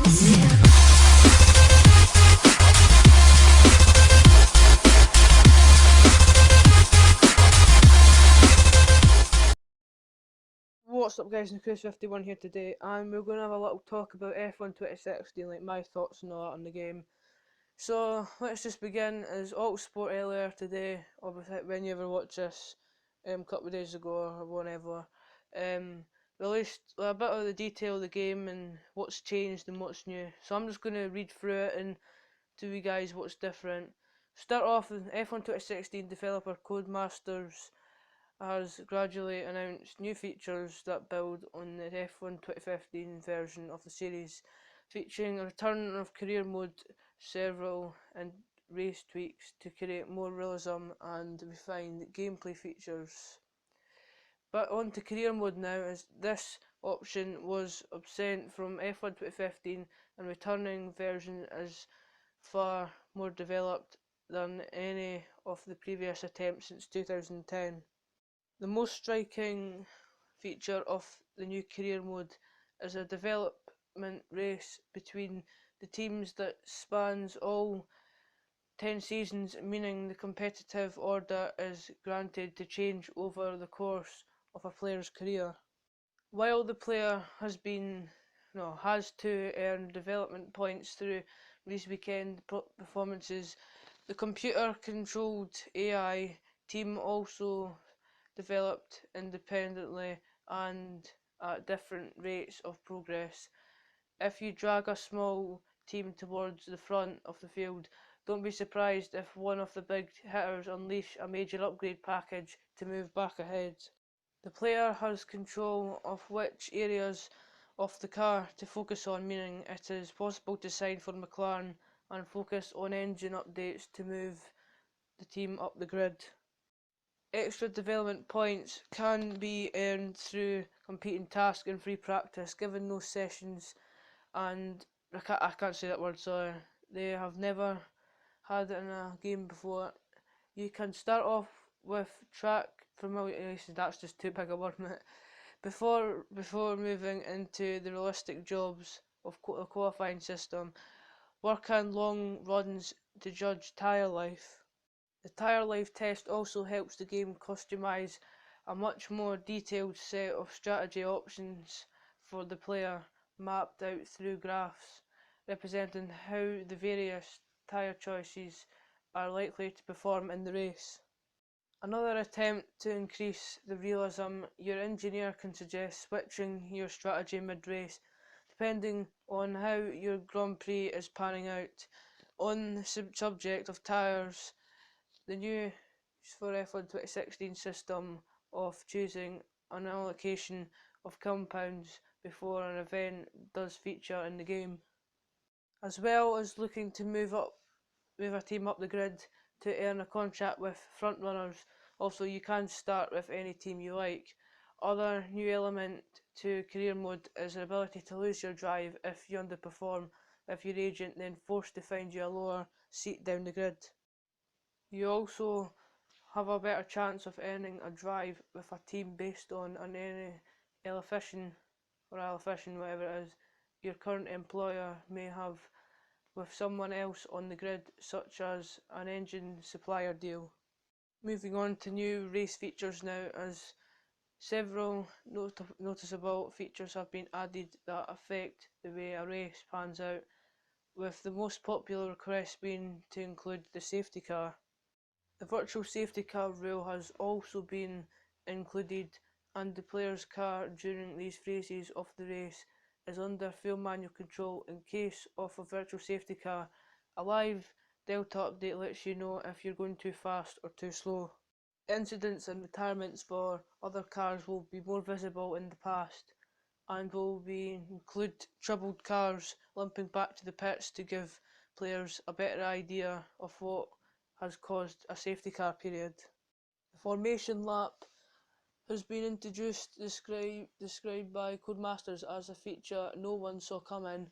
What's up guys, Chris51 here today, and we're going to have a little talk about F1 2016, like my thoughts and all that on the game. So let's just begin. As Autosport earlier today, or when you ever watch this, a couple of days ago or whenever, released a bit of the detail of the game and what's changed and what's new. So I'm just going to read through it and tell you guys what's different. Start off with F1 2016 developer Codemasters has gradually announced new features that build on the F1 2015 version of the series, featuring a return of career mode, several and race tweaks to create more realism and refined gameplay features. But on to career mode now, as this option was absent from F1 2015 and returning version is far more developed than any of the previous attempts since 2010. The most striking feature of the new career mode is a development race between the teams that spans all 10 seasons, meaning the competitive order is granted to change over the course of a player's career. While the player has to earn development points through race weekend performances, the computer-controlled AI team also developed independently and at different rates of progress. If you drag a small team towards the front of the field, don't be surprised if one of the big hitters unleash a major upgrade package to move back ahead. The player has control of which areas of the car to focus on, meaning it is possible to sign for McLaren and focus on engine updates to move the team up the grid. Extra development points can be earned through completing tasks in free practice, given those sessions, and I can't say that word, sorry, they have never had it in a game before. You can start off with track familiarization, that's just too big a word, before moving into the realistic jobs of the qualifying system. Work on long runs to judge tyre life. The tyre life test also helps the game customize a much more detailed set of strategy options for the player, mapped out through graphs, representing how the various tyre choices are likely to perform in the race. Another attempt to increase the realism, your engineer can suggest switching your strategy mid-race, depending on how your Grand Prix is panning out. On the subject of tyres, the new for F1 2016 system of choosing an allocation of compounds before an event does feature in the game, as well as looking to move a team up the grid to earn a contract with frontrunners. Also, you can start with any team you like. Other new element to career mode is the ability to lose your drive if you underperform, with your agent then forced to find you a lower seat down the grid. You also have a better chance of earning a drive with a team based on any efficient whatever it is, your current employer may have with someone else on the grid, such as an engine supplier deal. Moving on to new race features now, as several noticeable features have been added that affect the way a race pans out, with the most popular request being to include the safety car. The virtual safety car rule has also been included, and the player's car during these phases of the race is under full manual control in case of a virtual safety car. A live Delta update lets you know if you're going too fast or too slow. Incidents and retirements for other cars will be more visible in the past, and will include troubled cars limping back to the pits to give players a better idea of what has caused a safety car period. The formation lap has been introduced, described by Codemasters as a feature no one saw coming,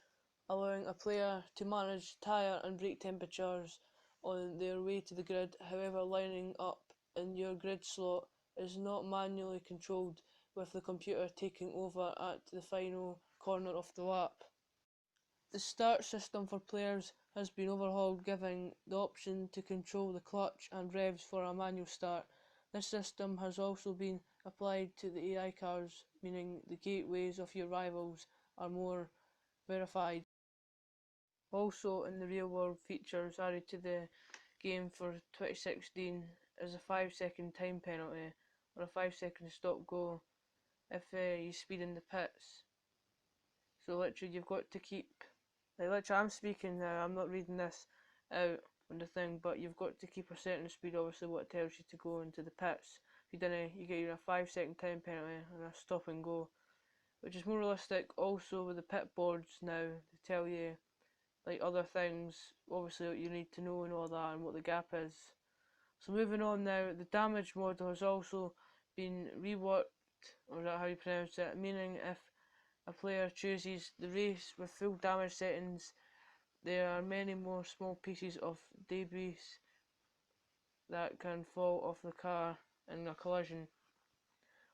allowing a player to manage tyre and brake temperatures on their way to the grid. However, lining up in your grid slot is not manually controlled, with the computer taking over at the final corner of the lap. The start system for players has been overhauled, giving the option to control the clutch and revs for a manual start. This system has also been applied to the AI cars, meaning the gateways of your rivals are more verified. Also, in the real world, features added to the game for 2016 is a 5-second time penalty or a 5-second stop go if you speed in the pits. So literally you've got to keep, like literally I'm speaking now, I'm not reading this out on the thing, but you've got to keep a certain speed, obviously what tells you to go into the pits. If you don't, you get a 5-second time penalty and a stop and go, which is more realistic. Also with the pit boards now, they tell you like other things, obviously what you need to know and all that and what the gap is. So moving on now, the damage model has also been reworked, or is that how you pronounce it, meaning if a player chooses the race with full damage settings, there are many more small pieces of debris that can fall off the car in a collision.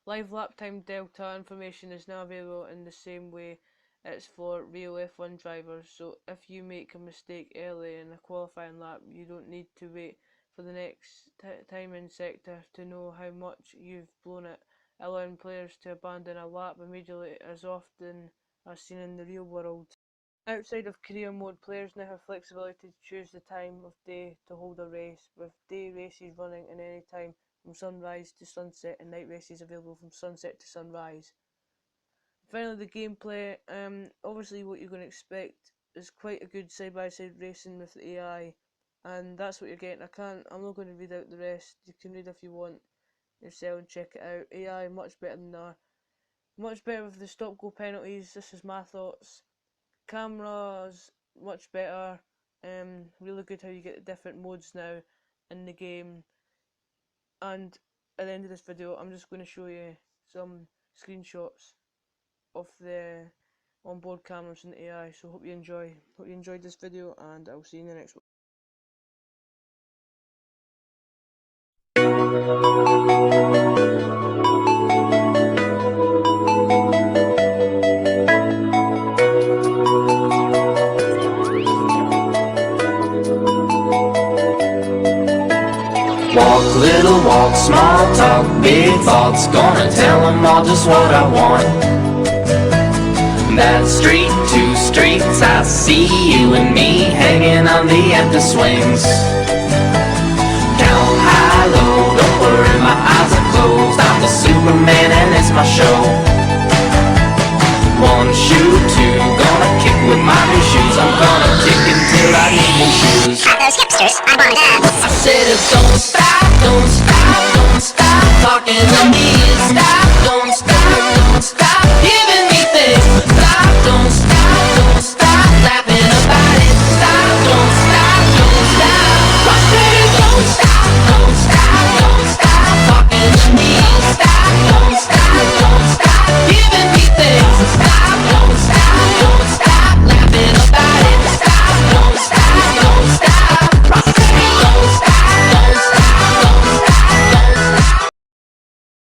Live lap time delta information is now available in the same way it's for real F1 drivers, so if you make a mistake early in a qualifying lap, you don't need to wait for the next timing sector to know how much you've blown it, allowing players to abandon a lap immediately as often as seen in the real world. Outside of career mode, players now have flexibility to choose the time of day to hold a race, with day races running in any time from sunrise to sunset and night races available from sunset to sunrise. Finally, the gameplay. Obviously what you're going to expect is quite a good side-by-side racing with the AI, and that's what you're getting. I'm not going to read out the rest. You can read if you want yourself and check it out. AI much better than that. Much better with the stop-go penalties. This is my thoughts. Cameras much better. Really good how you get the different modes now in the game. And at the end of this video, I'm just going to show you some screenshots of the onboard cameras and the AI. So hope you enjoyed this video, and I'll see you in the next one. Walk, little walk, small talk, big thoughts. Gonna tell them all just what I want. That street, 2 streets, I see you and me hanging on the empty swings. Down high, low, don't worry, my eyes are closed. I'm the Superman and it's my show. 1 shoe, 2, gonna kick with my new shoes. I'm gonna kick until I need new shoes. At those hipsters, I wanna dance. I said it don't stop.